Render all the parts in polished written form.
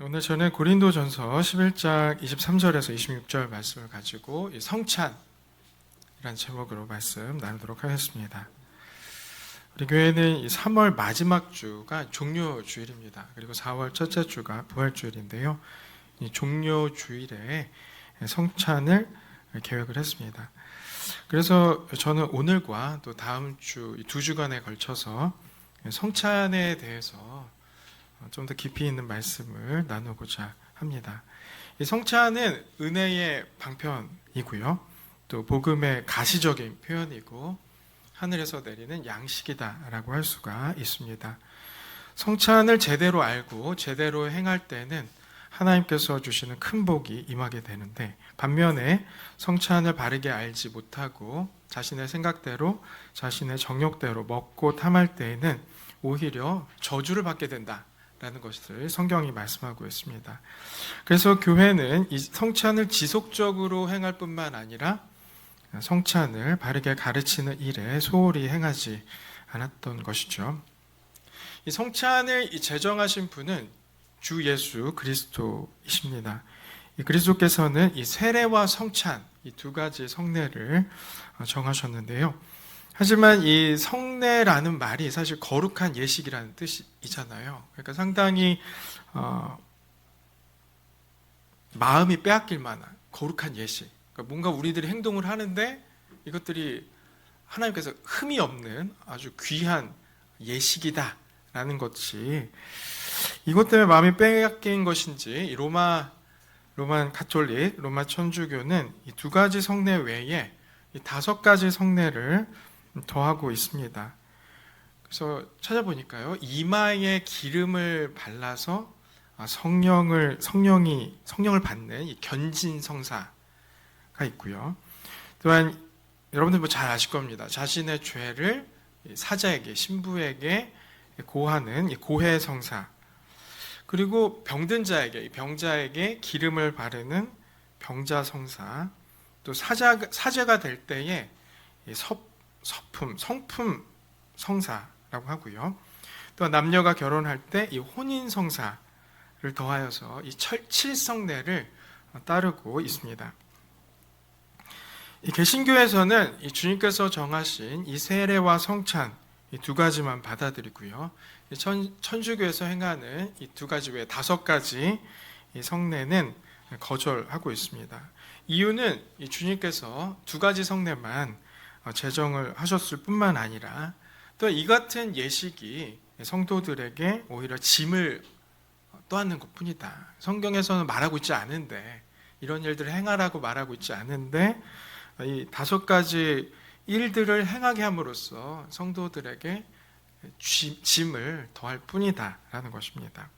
오늘 저는 고린도전서 11장 23절에서 26절 말씀을 가지고 성찬이라는 제목으로 말씀 나누도록 하겠습니다. 우리 교회는 3월 마지막 주가 종료주일입니다. 그리고 4월 첫째 주가 부활주일인데요. 이 종료주일에 성찬을 계획을 했습니다. 그래서 저는 오늘과 또 다음 주 2주간에 걸쳐서 성찬에 대해서 좀 더 깊이 있는 말씀을 나누고자 합니다. 이 성찬은 은혜의 방편이고요. 또 복음의 가시적인 표현이고 하늘에서 내리는 양식이다라고 할 수가 있습니다. 성찬을 제대로 알고 제대로 행할 때는 하나님께서 주시는 큰 복이 임하게 되는데, 반면에 성찬을 바르게 알지 못하고 자신의 생각대로 자신의 정욕대로 먹고 탐할 때에는 오히려 저주를 받게 된다 라는 것을 성경이 말씀하고 있습니다. 그래서 교회는 이 성찬을 지속적으로 행할 뿐만 아니라 성찬을 바르게 가르치는 일에 소홀히 행하지 않았던 것이죠. 이 성찬을 제정하신 분은 주 예수 그리스도이십니다. 이 그리스도께서는 이 세례와 성찬, 이 두 가지 성례를 정하셨는데요. 하지만 이 성례라는 말이 사실 거룩한 예식이라는 뜻이잖아요. 그러니까 상당히 마음이 빼앗길 만한 거룩한 예식. 그러니까 뭔가 우리들이 행동을 하는데 이것들이 하나님께서 흠이 없는 아주 귀한 예식이다라는 것이, 이것 때문에 마음이 빼앗긴 것인지 로만 가톨릭, 로마 천주교는 이 두 가지 성례 외에 이 5가지 성례를 더하고 있습니다. 그래서 찾아보니까요, 이마에 기름을 발라서 성령을 받는 이 견진 성사가 있고요. 또한 여러분들 잘 아실 겁니다. 자신의 죄를 사자에게, 신부에게 고하는 이 고해 성사, 그리고 병든 자에게, 이 병자에게 기름을 바르는 병자 성사, 또 사제가 될 때에 성품 성사라고 하고요. 또 남녀가 결혼할 때 이 혼인 성사를 더하여서 이 7성례를 따르고 있습니다. 이 개신교에서는 이 주님께서 정하신 이 세례와 성찬 이 두 가지만 받아들이고요. 천주교에서 행하는 이 두 가지 외에 5가지 이 성례는 거절하고 있습니다. 이유는 이 주님께서 2가지 성례만 제정을 하셨을 뿐만 아니라 또 이 같은 예식이 성도들에게 오히려 짐을 떠안는 것뿐이다. 성경에서는 말하고 있지 않은데, 이런 일들을 행하라고 말하고 있지 않은데 이 5가지 일들을 행하게 함으로써 성도들에게 짐을 더할 뿐이다라는 것입니다.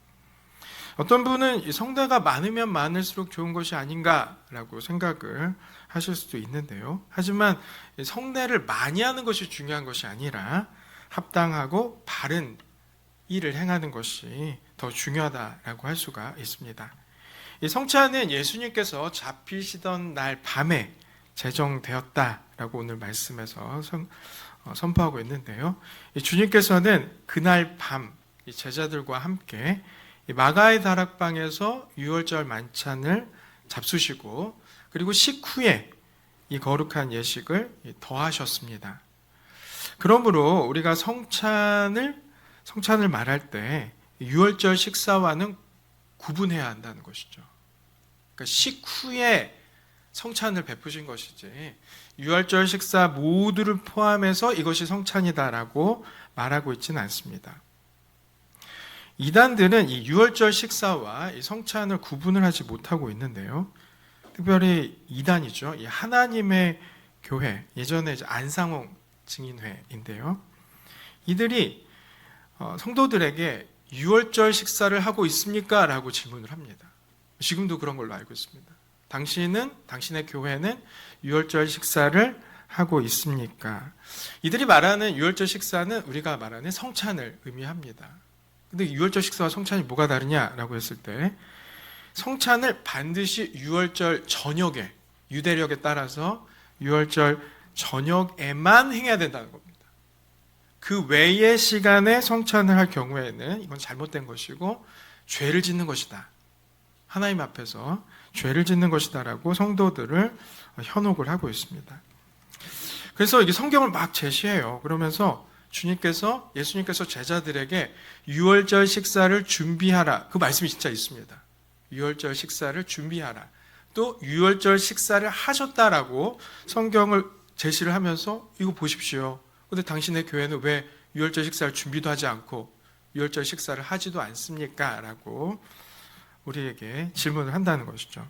어떤 분은 성례가 많으면 많을수록 좋은 것이 아닌가라고 생각을 하실 수도 있는데요. 하지만 성례를 많이 하는 것이 중요한 것이 아니라 합당하고 바른 일을 행하는 것이 더 중요하다라고 할 수가 있습니다. 이 성찬은 예수님께서 잡히시던 날 밤에 제정되었다라고 오늘 말씀에서 선포하고 있는데요. 주님께서는 그날 밤 제자들과 함께 마가의 다락방에서 유월절 만찬을 잡수시고, 그리고 식후에 이 거룩한 예식을 더하셨습니다. 그러므로 우리가 성찬을 말할 때 유월절 식사와는 구분해야 한다는 것이죠. 그러니까 식후에 성찬을 베푸신 것이지 유월절 식사 모두를 포함해서 이것이 성찬이다라고 말하고 있지는 않습니다. 이단들은 이 유월절 식사와 이 성찬을 구분을 하지 못하고 있는데요. 특별히 이단이죠. 이 하나님의 교회, 예전에 안상홍 증인회인데요. 이들이 성도들에게 유월절 식사를 하고 있습니까? 라고 질문을 합니다. 지금도 그런 걸로 알고 있습니다. 당신의 교회는 유월절 식사를 하고 있습니까? 이들이 말하는 유월절 식사는 우리가 말하는 성찬을 의미합니다. 근데 유월절 식사와 성찬이 뭐가 다르냐라고 했을 때, 성찬을 반드시 유월절 저녁에, 유대력에 따라서 유월절 저녁에만 행해야 된다는 겁니다. 그 외의 시간에 성찬을 할 경우에는 이건 잘못된 것이고 죄를 짓는 것이다 하나님 앞에서 죄를 짓는 것이다라고 성도들을 현혹을 하고 있습니다. 그래서 이게 성경을 막 제시해요. 그러면서 예수님께서 제자들에게 유월절 식사를 준비하라. 그 말씀이 진짜 있습니다. 유월절 식사를 준비하라. 또 유월절 식사를 하셨다라고 성경을 제시를 하면서 이거 보십시오. 근데 당신의 교회는 왜 유월절 식사를 준비도 하지 않고 유월절 식사를 하지도 않습니까? 라고 우리에게 질문을 한다는 것이죠.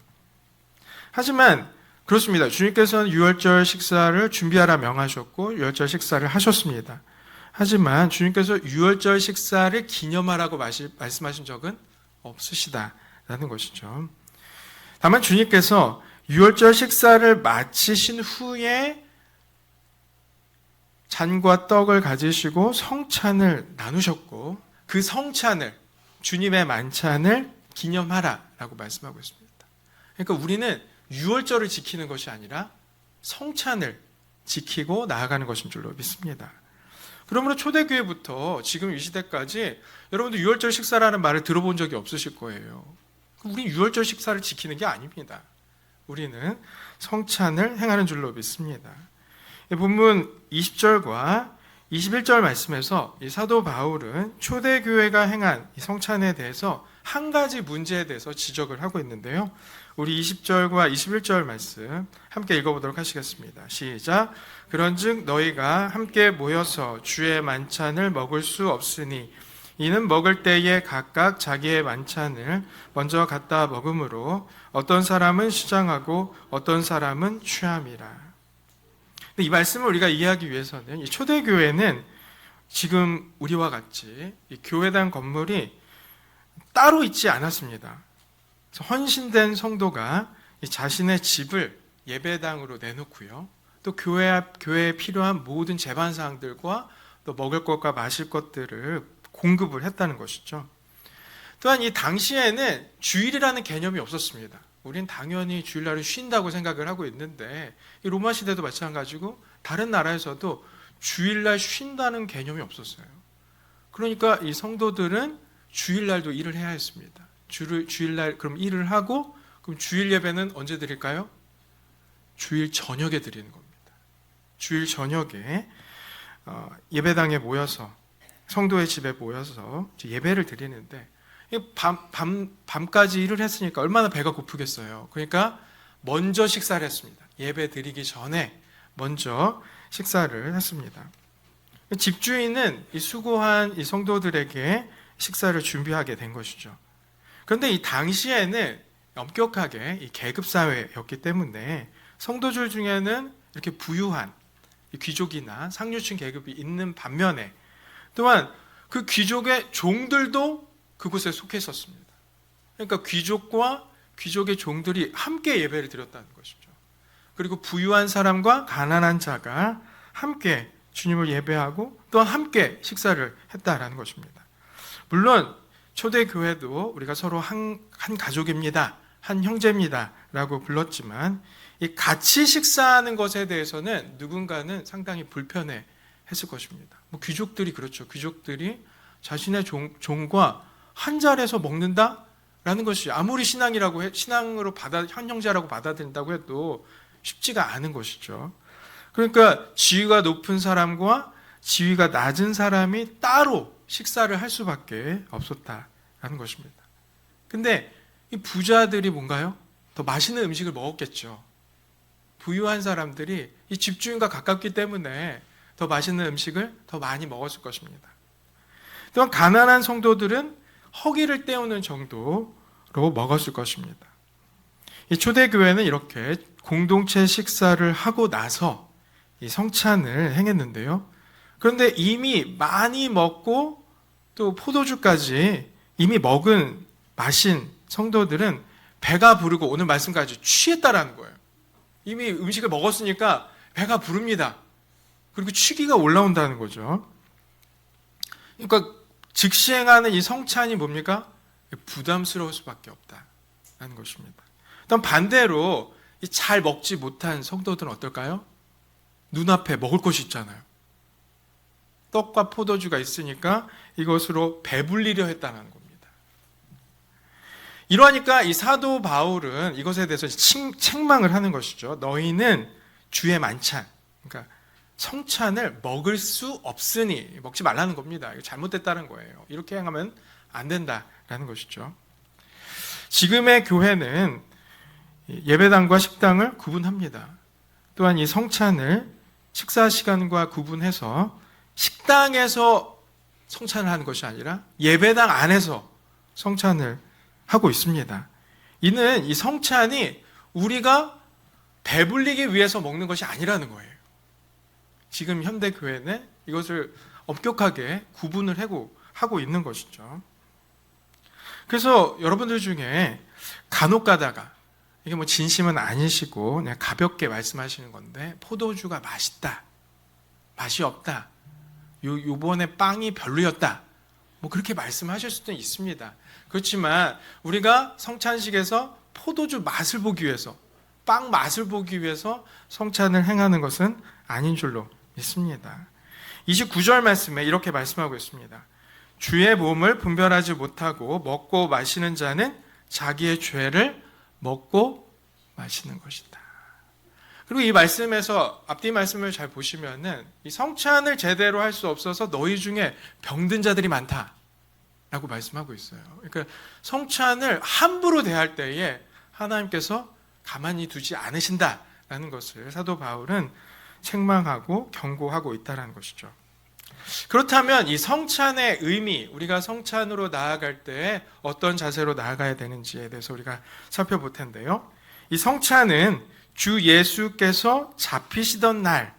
하지만 그렇습니다. 주님께서는 유월절 식사를 준비하라 명하셨고 유월절 식사를 하셨습니다. 하지만 주님께서 유월절 식사를 기념하라고 말씀하신 적은 없으시다라는 것이죠. 다만 주님께서 유월절 식사를 마치신 후에 잔과 떡을 가지시고 성찬을 나누셨고 그 성찬을 주님의 만찬을 기념하라라고 말씀하고 있습니다. 그러니까 우리는 유월절을 지키는 것이 아니라 성찬을 지키고 나아가는 것인 줄로 믿습니다. 그러므로 초대교회부터 지금 이 시대까지 여러분들 유월절 식사라는 말을 들어본 적이 없으실 거예요. 우리는 유월절 식사를 지키는 게 아닙니다. 우리는 성찬을 행하는 줄로 믿습니다. 본문 20절과 21절 말씀에서 이 사도 바울은 초대교회가 행한 이 성찬에 대해서 한 가지 문제에 대해서 지적을 하고 있는데요. 우리 20절과 21절 말씀 함께 읽어보도록 하시겠습니다. 시작. 그런즉 너희가 함께 모여서 주의 만찬을 먹을 수 없으니 이는 먹을 때에 각각 자기의 만찬을 먼저 갖다 먹음으로 어떤 사람은 시장하고 어떤 사람은 취함이라. 이 말씀을 우리가 이해하기 위해서는 이 초대교회는 지금 우리와 같이 이 교회당 건물이 따로 있지 않았습니다. 헌신된 성도가 자신의 집을 예배당으로 내놓고요. 또 교회에 필요한 모든 제반사항들과 또 먹을 것과 마실 것들을 공급을 했다는 것이죠. 또한 이 당시에는 주일이라는 개념이 없었습니다. 우린 당연히 주일날을 쉰다고 생각을 하고 있는데 이 로마 시대도 마찬가지고 다른 나라에서도 주일날 쉰다는 개념이 없었어요. 그러니까 이 성도들은 주일날도 일을 해야 했습니다. 주일날 그럼 일을 하고 그럼 주일 예배는 언제 드릴까요? 주일 저녁에 드리는 겁니다. 주일 저녁에 예배당에 모여서 성도의 집에 모여서 예배를 드리는데 밤까지 일을 했으니까 얼마나 배가 고프겠어요. 그러니까 먼저 식사를 했습니다. 예배 드리기 전에 먼저 식사를 했습니다. 집주인은 이 수고한 이 성도들에게 식사를 준비하게 된 것이죠. 그런데 이 당시에는 엄격하게 이 계급 사회였기 때문에 성도들 중에는 이렇게 부유한 귀족이나 상류층 계급이 있는 반면에 또한 그 귀족의 종들도 그곳에 속해 있었습니다. 그러니까 귀족과 귀족의 종들이 함께 예배를 드렸다는 것이죠. 그리고 부유한 사람과 가난한 자가 함께 주님을 예배하고 또한 함께 식사를 했다라는 것입니다. 물론 초대교회도 우리가 서로 한 가족입니다, 한 형제입니다 라고 불렀지만 이 같이 식사하는 것에 대해서는 누군가는 상당히 불편해 했을 것입니다. 귀족들이 그렇죠. 귀족들이 자신의 종과 한 자리에서 먹는다라는 것이 아무리 신앙으로 한 형제라고 받아들인다고 해도 쉽지가 않은 것이죠. 그러니까 지위가 높은 사람과 지위가 낮은 사람이 따로 식사를 할 수밖에 없었다라는 것입니다. 근데 이 부자들이 뭔가요? 더 맛있는 음식을 먹었겠죠. 부유한 사람들이 이 집주인과 가깝기 때문에 더 맛있는 음식을 더 많이 먹었을 것입니다. 또한 가난한 성도들은 허기를 때우는 정도로 먹었을 것입니다. 이 초대교회는 이렇게 공동체 식사를 하고 나서 이 성찬을 행했는데요. 그런데 이미 많이 먹고 또 포도주까지 이미 마신 성도들은 배가 부르고 오늘 말씀까지 취했다라는 거예요. 이미 음식을 먹었으니까 배가 부릅니다. 그리고 취기가 올라온다는 거죠. 그러니까 즉시 행하는 이 성찬이 뭡니까? 부담스러울 수밖에 없다라는 것입니다. 또 반대로 잘 먹지 못한 성도들은 어떨까요? 눈앞에 먹을 것이 있잖아요. 떡과 포도주가 있으니까 이것으로 배불리려 했다는 겁니다. 이러니까 이 사도 바울은 이것에 대해서 책망을 하는 것이죠. 너희는 주의 만찬, 그러니까 성찬을 먹을 수 없으니, 먹지 말라는 겁니다. 이거 잘못됐다는 거예요. 이렇게 행하면 안 된다라는 것이죠. 지금의 교회는 예배당과 식당을 구분합니다. 또한 이 성찬을 식사 시간과 구분해서 식당에서 성찬을 하는 것이 아니라 예배당 안에서 성찬을 하고 있습니다. 이는 이 성찬이 우리가 배불리기 위해서 먹는 것이 아니라는 거예요. 지금 현대 교회는 이것을 엄격하게 구분을 하고 있는 것이죠. 그래서 여러분들 중에 간혹 가다가 이게 뭐 진심은 아니시고 그냥 가볍게 말씀하시는 건데 포도주가 맛있다, 맛이 없다, 요번에 빵이 별로였다, 뭐 그렇게 말씀하실 수도 있습니다. 그렇지만 우리가 성찬식에서 포도주 맛을 보기 위해서, 빵 맛을 보기 위해서 성찬을 행하는 것은 아닌 줄로 믿습니다. 29절 말씀에 이렇게 말씀하고 있습니다. 주의 몸을 분별하지 못하고 먹고 마시는 자는 자기의 죄를 먹고 마시는 것이다. 그리고 이 말씀에서 앞뒤 말씀을 잘 보시면은 이 성찬을 제대로 할 수 없어서 너희 중에 병든 자들이 많다라고 말씀하고 있어요. 그러니까 성찬을 함부로 대할 때에 하나님께서 가만히 두지 않으신다라는 것을 사도 바울은 책망하고 경고하고 있다는 것이죠. 그렇다면 이 성찬의 의미, 우리가 성찬으로 나아갈 때 어떤 자세로 나아가야 되는지에 대해서 우리가 살펴볼 텐데요. 이 성찬은 주 예수께서 잡히시던 날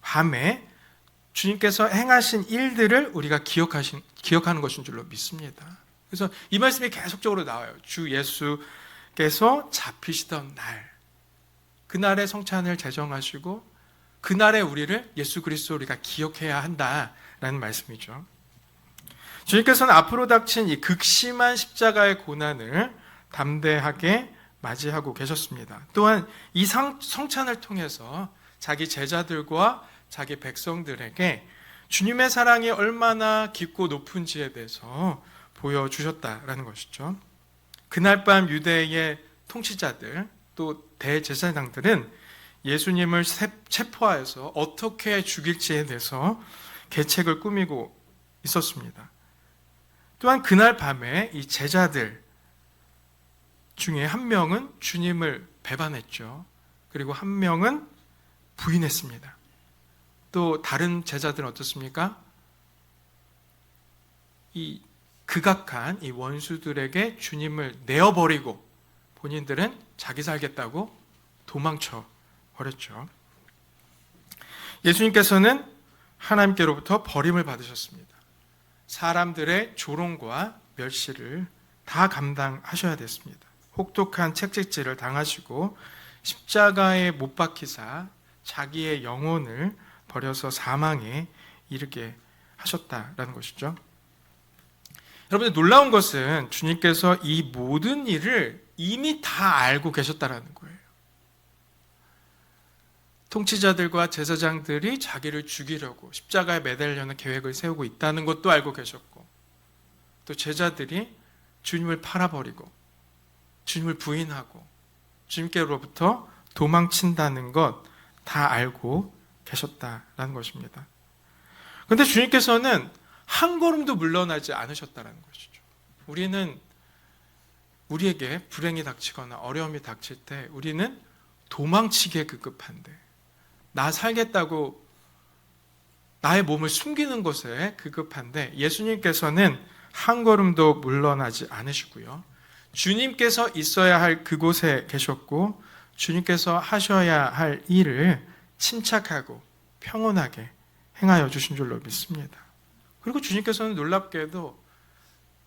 밤에 주님께서 행하신 일들을 우리가 기억하는 것인 줄로 믿습니다. 그래서 이 말씀이 계속적으로 나와요. 주 예수께서 잡히시던 날, 그날의 성찬을 제정하시고 그날에 우리를 예수 그리스도 우리가 기억해야 한다라는 말씀이죠. 주님께서는 앞으로 닥친 이 극심한 십자가의 고난을 담대하게 맞이하고 계셨습니다. 또한 이 성찬을 통해서 자기 제자들과 자기 백성들에게 주님의 사랑이 얼마나 깊고 높은지에 대해서 보여주셨다라는 것이죠. 그날 밤 유대의 통치자들 또 대제사장들은 예수님을 체포하여서 어떻게 죽일지에 대해서 계책을 꾸미고 있었습니다. 또한 그날 밤에 이 제자들 중에 한 명은 주님을 배반했죠. 그리고 한 명은 부인했습니다. 또 다른 제자들은 어떻습니까? 이 극악한 이 원수들에게 주님을 내어버리고 본인들은 자기 살겠다고 도망쳐 버렸죠. 예수님께서는 하나님께로부터 버림을 받으셨습니다. 사람들의 조롱과 멸시를 다 감당하셔야 됐습니다. 혹독한 채찍질을 당하시고 십자가에 못 박히사 자기의 영혼을 버려서 사망에 이르게 하셨다라는 것이죠. 여러분들 놀라운 것은 주님께서 이 모든 일을 이미 다 알고 계셨다라는 거예요. 통치자들과 제사장들이 자기를 죽이려고 십자가에 매달려는 계획을 세우고 있다는 것도 알고 계셨고, 또 제자들이 주님을 팔아버리고 주님을 부인하고 주님께로부터 도망친다는 것 다 알고 계셨다라는 것입니다. 그런데 주님께서는 한 걸음도 물러나지 않으셨다는 것이죠. 우리는 우리에게 불행이 닥치거나 어려움이 닥칠 때 우리는 도망치기에 급급한데, 나 살겠다고 나의 몸을 숨기는 것에 급급한데, 예수님께서는 한 걸음도 물러나지 않으시고요. 주님께서 있어야 할 그곳에 계셨고 주님께서 하셔야 할 일을 침착하고 평온하게 행하여 주신 줄로 믿습니다. 그리고 주님께서는 놀랍게도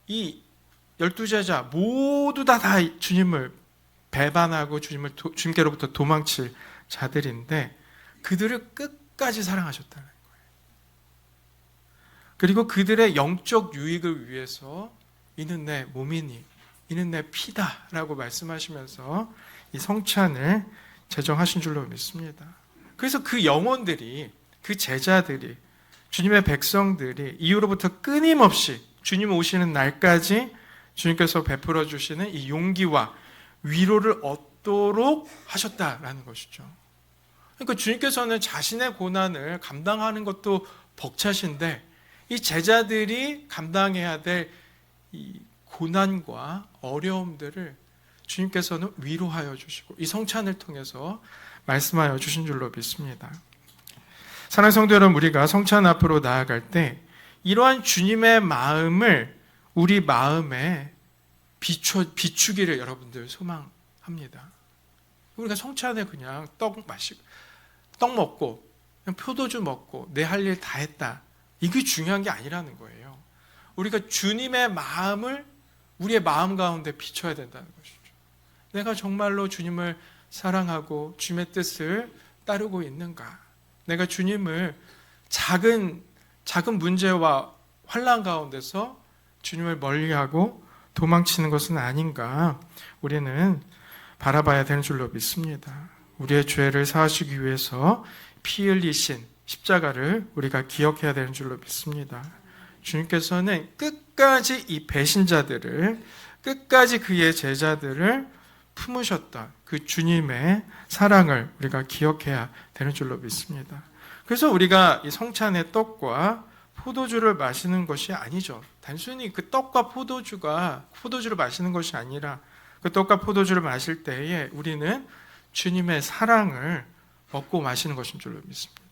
이 12제자 모두 다 주님을 배반하고 주님께로부터 도망칠 자들인데 그들을 끝까지 사랑하셨다는 거예요. 그리고 그들의 영적 유익을 위해서 이는 내 몸이니 이는 내 피다라고 말씀하시면서 이 성찬을 제정하신 줄로 믿습니다. 그래서 그 영혼들이, 그 제자들이, 주님의 백성들이 이후로부터 끊임없이 주님 오시는 날까지 주님께서 베풀어 주시는 이 용기와 위로를 얻도록 하셨다라는 것이죠. 그러니까 주님께서는 자신의 고난을 감당하는 것도 벅차신데 이 제자들이 감당해야 될 이 고난과 어려움들을 주님께서는 위로하여 주시고 이 성찬을 통해서 말씀하여 주신 줄로 믿습니다. 사랑하는 성도 여러분, 우리가 성찬 앞으로 나아갈 때 이러한 주님의 마음을 우리 마음에 비추기를 여러분들 소망합니다. 우리가 성찬에 그냥 떡 먹고 그냥 포도주 먹고 내 할 일 다 했다, 이게 중요한 게 아니라는 거예요. 우리가 주님의 마음을 우리의 마음 가운데 비춰야 된다는 것이죠. 내가 정말로 주님을 사랑하고 주님의 뜻을 따르고 있는가? 내가 주님을 작은 문제와 환난 가운데서 주님을 멀리하고 도망치는 것은 아닌가? 우리는 바라봐야 되는 줄로 믿습니다. 우리의 죄를 사하시기 위해서 피 흘리신 십자가를 우리가 기억해야 되는 줄로 믿습니다. 주님께서는 끝까지 이 배신자들을, 끝까지 그의 제자들을 품으셨던 그 주님의 사랑을 우리가 기억해야 되는 줄로 믿습니다. 그래서 우리가 이 성찬의 떡과 포도주를 마시는 것이 아니죠. 단순히 그 떡과 포도주를 마시는 것이 아니라 그 떡과 포도주를 마실 때에 우리는 주님의 사랑을 먹고 마시는 것인 줄로 믿습니다.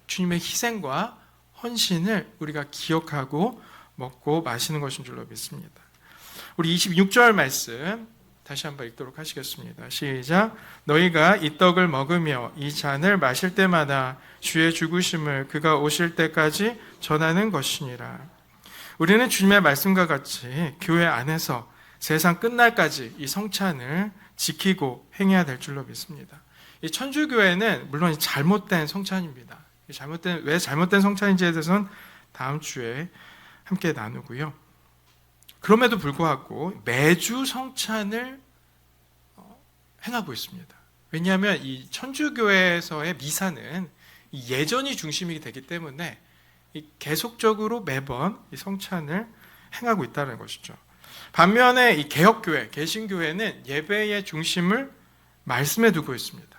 주님의 희생과 헌신을 우리가 기억하고 먹고 마시는 것인 줄로 믿습니다. 우리 26절 말씀 다시 한번 읽도록 하시겠습니다. 시작. 너희가 이 떡을 먹으며 이 잔을 마실 때마다 주의 죽으심을 그가 오실 때까지 전하는 것이니라. 우리는 주님의 말씀과 같이 교회 안에서 세상 끝날까지 이 성찬을 지키고 행해야 될 줄로 믿습니다. 이 천주교회는 물론 잘못된 성찬입니다. 왜 잘못된 성찬인지에 대해서는 다음 주에 함께 나누고요. 그럼에도 불구하고 매주 성찬을 행하고 있습니다. 왜냐하면 이 천주교회에서의 미사는 예전이 중심이 되기 때문에 계속적으로 매번 이 성찬을 행하고 있다는 것이죠. 반면에 이 개혁교회, 개신교회는 예배의 중심을 말씀에 두고 있습니다.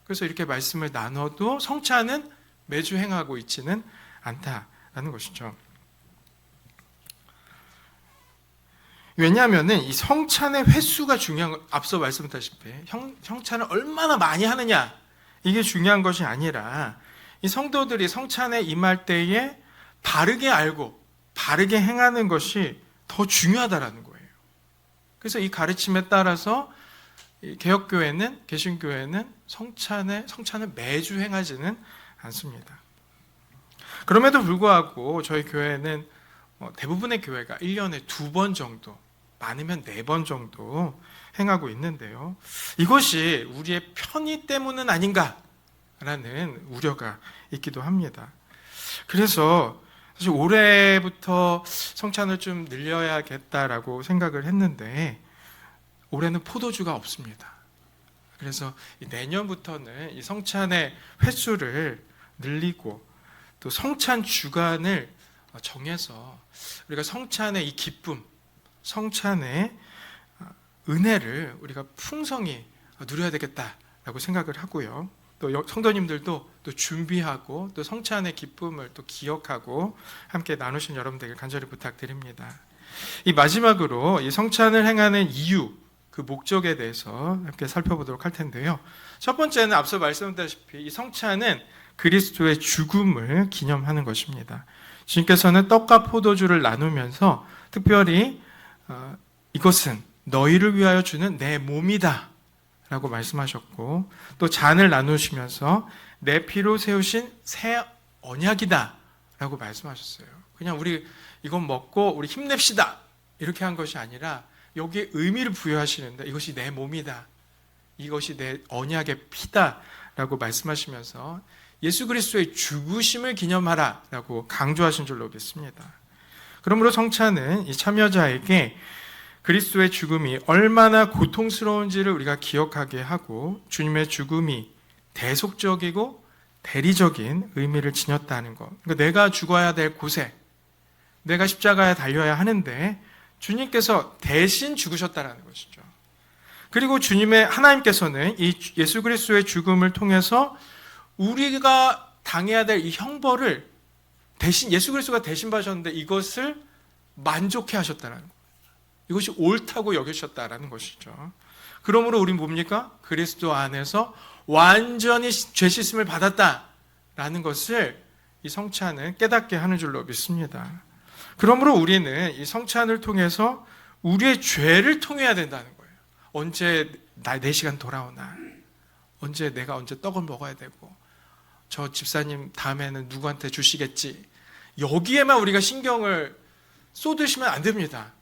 그래서 이렇게 말씀을 나눠도 성찬은 매주 행하고 있지는 않다라는 것이죠. 왜냐하면 이 성찬의 횟수가 중요한 것, 앞서 말씀드렸다시피 성찬을 얼마나 많이 하느냐, 이게 중요한 것이 아니라 이 성도들이 성찬에 임할 때에 바르게 알고 바르게 행하는 것이 더 중요하다라는 거예요. 그래서 이 가르침에 따라서 개혁교회는, 개신교회는 성찬을 매주 행하지는 않습니다. 그럼에도 불구하고 저희 교회는 대부분의 교회가 1년에 2번 정도, 많으면 4번 정도 행하고 있는데요. 이것이 우리의 편의 때문은 아닌가라는 우려가 있기도 합니다. 그래서 사실 올해부터 성찬을 좀 늘려야겠다라고 생각을 했는데 올해는 포도주가 없습니다. 그래서 내년부터는 이 성찬의 횟수를 늘리고 또 성찬 주간을 정해서 우리가 성찬의 이 기쁨, 성찬의 은혜를 우리가 풍성히 누려야 되겠다라고 생각을 하고요. 또 성도님들도 또 준비하고 또 성찬의 기쁨을 또 기억하고 함께 나누신 여러분들에게 간절히 부탁드립니다. 이 마지막으로 이 성찬을 행하는 이유, 그 목적에 대해서 함께 살펴보도록 할 텐데요. 첫 번째는 앞서 말씀드렸다시피 이 성찬은 그리스도의 죽음을 기념하는 것입니다. 주님께서는 떡과 포도주를 나누면서 특별히 이것은 너희를 위하여 주는 내 몸이다 라고 말씀하셨고, 또 잔을 나누시면서 내 피로 세우신 새 언약이다 라고 말씀하셨어요. 그냥 우리 이건 먹고 우리 힘냅시다 이렇게 한 것이 아니라 여기에 의미를 부여하시는데 이것이 내 몸이다, 이것이 내 언약의 피다 라고 말씀하시면서 예수 그리스도의 죽으심을 기념하라 라고 강조하신 줄로 믿습니다. 그러므로 성찬은 이 참여자에게 그리스도의 죽음이 얼마나 고통스러운지를 우리가 기억하게 하고 주님의 죽음이 대속적이고 대리적인 의미를 지녔다는 것. 그러니까 내가 죽어야 될 곳에, 내가 십자가에 달려야 하는데 주님께서 대신 죽으셨다라는 것이죠. 그리고 하나님께서는 이 예수 그리스도의 죽음을 통해서 우리가 당해야 될 이 형벌을 대신 예수 그리스도가 대신 받으셨는데 이것을 만족해 하셨다는 거예요. 이것이 옳다고 여기셨다라는 것이죠. 그러므로 우리는 뭡니까? 그리스도 안에서 완전히 죄 씻음을 받았다라는 것을 이 성찬은 깨닫게 하는 줄로 믿습니다. 그러므로 우리는 이 성찬을 통해서 우리의 죄를 통해야 된다는 거예요. 언제 내 시간 돌아오나? 내가 언제 떡을 먹어야 되고 저 집사님 다음에는 누구한테 주시겠지? 여기에만 우리가 신경을 쏟으시면 안 됩니다.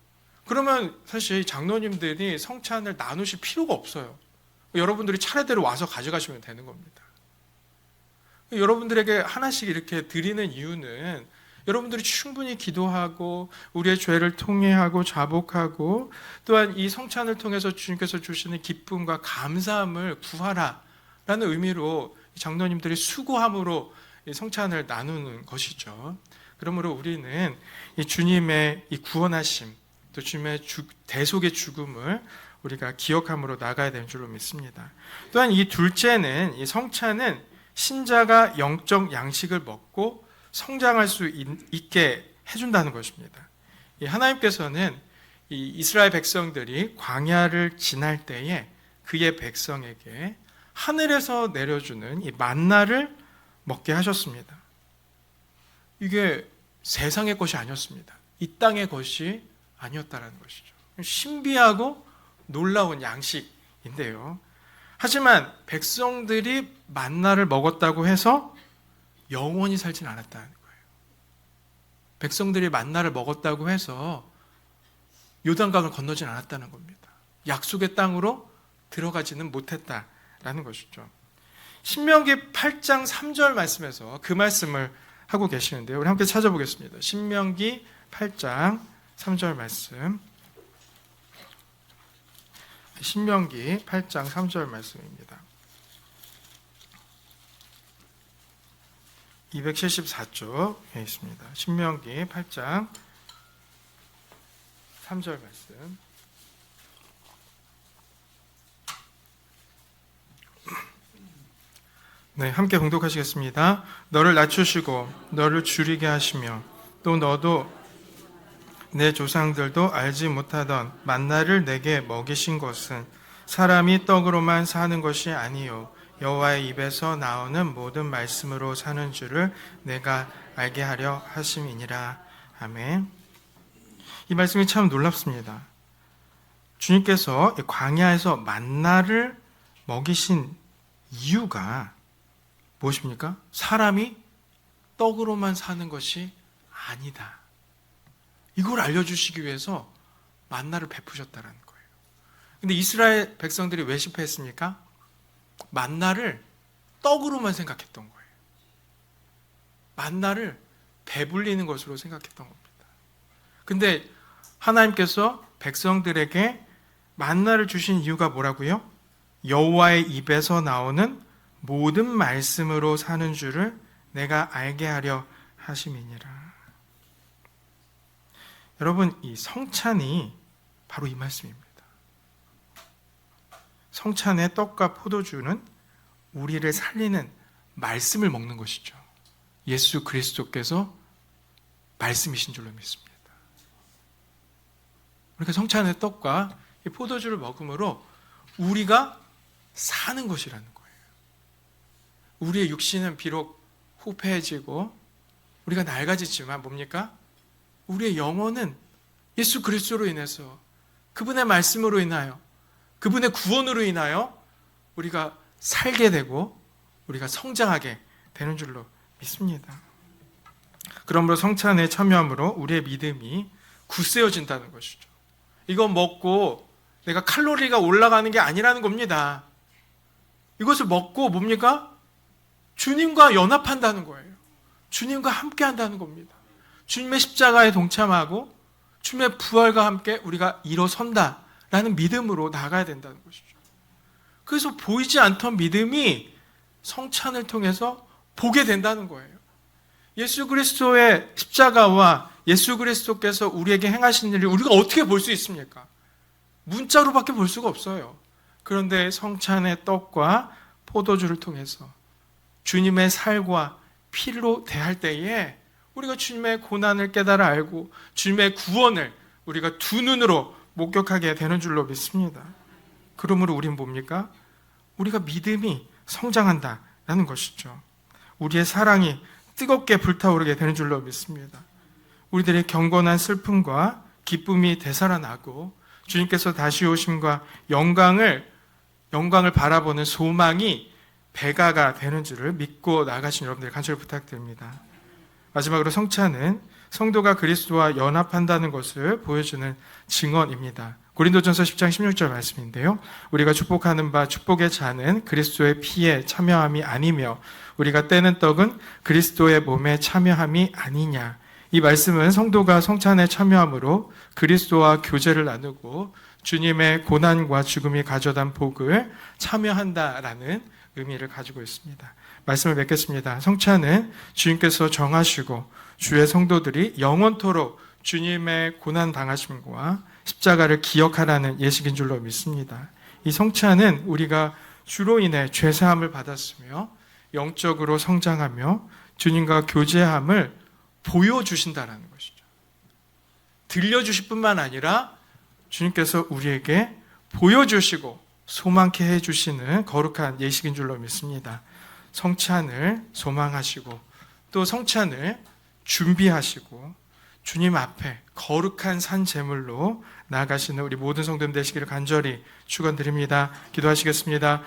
그러면 사실 장로님들이 성찬을 나누실 필요가 없어요. 여러분들이 차례대로 와서 가져가시면 되는 겁니다. 여러분들에게 하나씩 이렇게 드리는 이유는 여러분들이 충분히 기도하고 우리의 죄를 통회하고 자복하고 또한 이 성찬을 통해서 주님께서 주시는 기쁨과 감사함을 구하라라는 의미로 장로님들이 수고함으로 이 성찬을 나누는 것이죠. 그러므로 우리는 이 주님의 이 구원하심 또 주님의 대속의 죽음을 우리가 기억함으로 나가야 되는 줄로 믿습니다. 또한 이 둘째는 이 성찬은 신자가 영적 양식을 먹고 성장할 수 있게 해준다는 것입니다. 하나님께서는 이 이스라엘 백성들이 광야를 지날 때에 그의 백성에게 하늘에서 내려주는 이 만나를 먹게 하셨습니다. 이게 세상의 것이 아니었습니다. 이 땅의 것이 아니었다는 것이죠. 신비하고 놀라운 양식인데요. 하지만 백성들이 만나를 먹었다고 해서 영원히 살진 않았다는 거예요. 백성들이 만나를 먹었다고 해서 요단강을 건너진 않았다는 겁니다. 약속의 땅으로 들어가지는 못했다라는 것이죠. 신명기 8장 3절 말씀에서 그 말씀을 하고 계시는데요. 우리 함께 찾아보겠습니다. 신명기 8장 3절 말씀. 신명기 8장 3절 말씀입니다. 274쪽에 있습니다. 신명기 8장 3절 말씀. 네, 함께 봉독하시겠습니다. 너를 낮추시고 너를 줄이게 하시며 또 너도 내 조상들도 알지 못하던 만나를 내게 먹이신 것은 사람이 떡으로만 사는 것이 아니요 여호와의 입에서 나오는 모든 말씀으로 사는 줄을 내가 알게 하려 하심이니라. 아멘. 이 말씀이 참 놀랍습니다. 주님께서 광야에서 만나를 먹이신 이유가 무엇입니까? 사람이 떡으로만 사는 것이 아니다. 이걸 알려주시기 위해서 만나를 베푸셨다는 거예요. 근데 이스라엘 백성들이 왜 실패했습니까? 만나를 떡으로만 생각했던 거예요. 만나를 배불리는 것으로 생각했던 겁니다. 근데 하나님께서 백성들에게 만나를 주신 이유가 뭐라고요? 여호와의 입에서 나오는 모든 말씀으로 사는 줄을 내가 알게 하려 하심이니라. 여러분, 이 성찬이 바로 이 말씀입니다. 성찬의 떡과 포도주는 우리를 살리는 말씀을 먹는 것이죠. 예수 그리스도께서 말씀이신 줄로 믿습니다. 그러니까 성찬의 떡과 이 포도주를 먹음으로 우리가 사는 것이라는 거예요. 우리의 육신은 비록 후패해지고 우리가 낡아지지만 뭡니까? 우리의 영혼은 예수 그리스도로 인해서 그분의 말씀으로 인하여 그분의 구원으로 인하여 우리가 살게 되고 우리가 성장하게 되는 줄로 믿습니다. 그러므로 성찬에 참여함으로 우리의 믿음이 굳세어진다는 것이죠. 이거 먹고 내가 칼로리가 올라가는 게 아니라는 겁니다. 이것을 먹고 뭡니까? 주님과 연합한다는 거예요. 주님과 함께 한다는 겁니다. 주님의 십자가에 동참하고 주님의 부활과 함께 우리가 일어선다라는 믿음으로 나가야 된다는 것이죠. 그래서 보이지 않던 믿음이 성찬을 통해서 보게 된다는 거예요. 예수 그리스도의 십자가와 예수 그리스도께서 우리에게 행하신 일을 우리가 어떻게 볼 수 있습니까? 문자로밖에 볼 수가 없어요. 그런데 성찬의 떡과 포도주를 통해서 주님의 살과 피로 대할 때에 우리가 주님의 고난을 깨달아 알고 주님의 구원을 우리가 두 눈으로 목격하게 되는 줄로 믿습니다. 그러므로 우리는 뭡니까? 우리가 믿음이 성장한다라는 것이죠. 우리의 사랑이 뜨겁게 불타오르게 되는 줄로 믿습니다. 우리들의 경건한 슬픔과 기쁨이 되살아나고 주님께서 다시 오심과 영광을 바라보는 소망이 배가가 되는 줄을 믿고 나아가신 여러분들 간절히 부탁드립니다. 마지막으로 성찬은 성도가 그리스도와 연합한다는 것을 보여주는 증언입니다. 고린도전서 10장 16절 말씀인데요. 우리가 축복하는 바 축복의 잔은 그리스도의 피에 참여함이 아니며 우리가 떼는 떡은 그리스도의 몸에 참여함이 아니냐. 이 말씀은 성도가 성찬에 참여함으로 그리스도와 교제를 나누고 주님의 고난과 죽음이 가져다 복을 참여한다라는 의미를 가지고 있습니다. 말씀을 맺겠습니다. 성찬은 주님께서 정하시고 주의 성도들이 영원토록 주님의 고난 당하심과 십자가를 기억하라는 예식인 줄로 믿습니다. 이 성찬은 우리가 주로 인해 죄사함을 받았으며 영적으로 성장하며 주님과 교제함을 보여주신다라는 것이죠. 들려주실 뿐만 아니라 주님께서 우리에게 보여주시고 소망케 해주시는 거룩한 예식인 줄로 믿습니다. 성찬을 소망하시고 또 성찬을 준비하시고 주님 앞에 거룩한 산 제물로 나아가시는 우리 모든 성도님 되시기를 간절히 축원드립니다. 기도하시겠습니다.